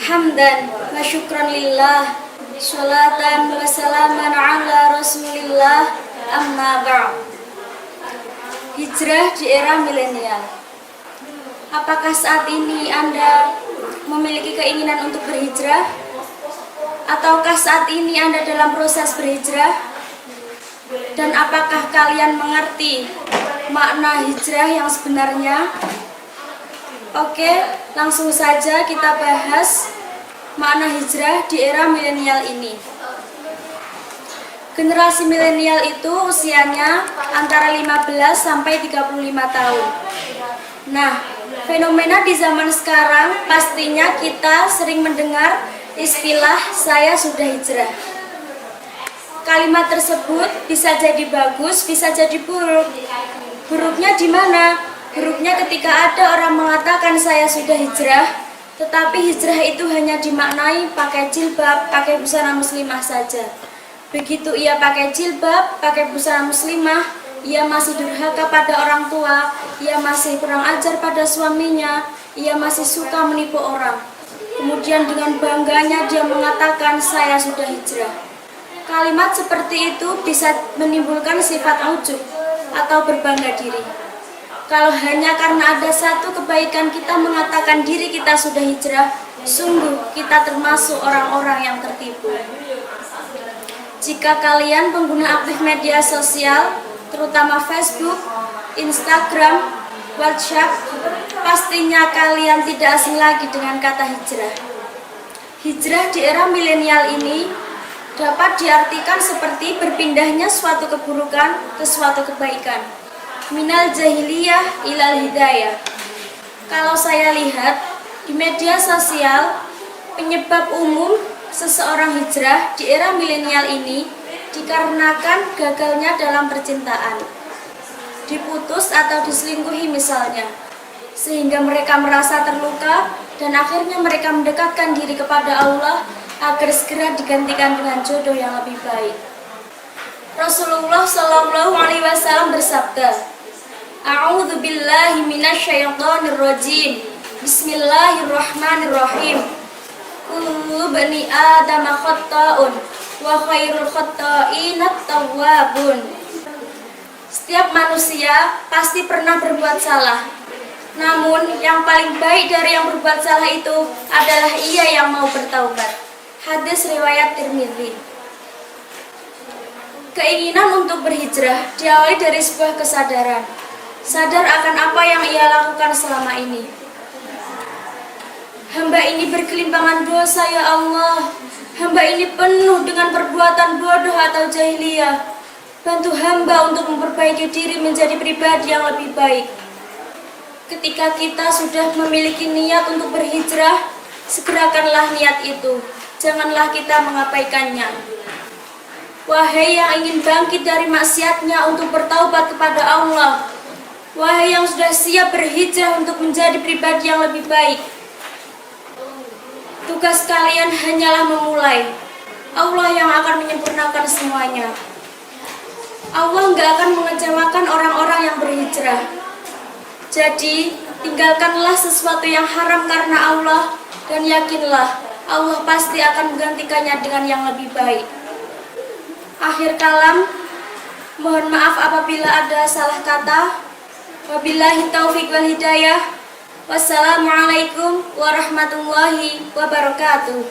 Hamdan wa syukran lillah, sholatan wa salaman ala rasulillah, amma ba'd. Hijrah di era milenial. Apakah saat ini Anda memiliki keinginan untuk berhijrah? Ataukah saat ini Anda dalam proses berhijrah? Dan apakah kalian mengerti makna hijrah yang sebenarnya? Oke, langsung saja kita bahas makna hijrah di era milenial ini. Generasi milenial itu usianya antara 15 sampai 35 tahun. Nah, fenomena di zaman sekarang pastinya kita sering mendengar istilah "saya sudah hijrah". Kalimat tersebut bisa jadi bagus, bisa jadi buruk. Buruknya di mana? Buruknya ketika ada orang mengatakan saya sudah hijrah, tetapi hijrah itu hanya dimaknai pakai jilbab, pakai busana muslimah saja. Begitu ia pakai jilbab, pakai busana muslimah, ia masih durhaka pada orang tua, ia masih kurang ajar pada suaminya, ia masih suka menipu orang. Kemudian dengan bangganya dia mengatakan saya sudah hijrah. Kalimat seperti itu bisa menimbulkan sifat ujub atau berbangga diri. Kalau hanya karena ada satu kebaikan kita mengatakan diri kita sudah hijrah, sungguh kita termasuk orang-orang yang tertipu. Jika kalian pengguna aktif media sosial, terutama Facebook, Instagram, WhatsApp, pastinya kalian tidak asing lagi dengan kata hijrah. Hijrah di era milenial ini dapat diartikan seperti berpindahnya suatu keburukan ke suatu kebaikan. Minal jahiliyah ilal hidayah. Kalau saya lihat di media sosial, penyebab umum seseorang hijrah di era milenial ini dikarenakan gagalnya dalam percintaan, diputus atau diselingkuhi misalnya, sehingga mereka merasa terluka dan akhirnya mereka mendekatkan diri kepada Allah agar segera digantikan dengan jodoh yang lebih baik. Rasulullah Shallallahu Alaihi Wasallam bersabda, "A'udzu billahi minasyaitonir rajim. Bismillahirrahmanirrahim. Kullu bani Adam khata'un wa khairul khata'inat tawwabun." Setiap manusia pasti pernah berbuat salah. Namun yang paling baik dari yang berbuat salah itu adalah ia yang mau bertaubat. Hadis riwayat Tirmidzi. Keinginan untuk berhijrah diawali dari sebuah kesadaran. Sadar akan apa yang ia lakukan selama ini. Hamba ini berkelimpangan dosa ya Allah. Hamba ini penuh dengan perbuatan bodoh atau jahiliyah. Bantu hamba untuk memperbaiki diri menjadi pribadi yang lebih baik. Ketika kita sudah memiliki niat untuk berhijrah, segerakanlah niat itu. Janganlah kita mengabaikannya. Wahai yang ingin bangkit dari maksiatnya untuk bertaubat kepada Allah, wahai yang sudah siap berhijrah untuk menjadi pribadi yang lebih baik, tugas kalian hanyalah memulai. Allah yang akan menyempurnakan semuanya. Allah nggak akan mengecewakan orang-orang yang berhijrah. Jadi, tinggalkanlah sesuatu yang haram karena Allah, dan yakinlah Allah pasti akan menggantikannya dengan yang lebih baik. Akhir kalam, mohon maaf apabila ada salah kata. Wabillahi taufiq wal hidayah. Wassalamualaikum warahmatullahi wabarakatuh.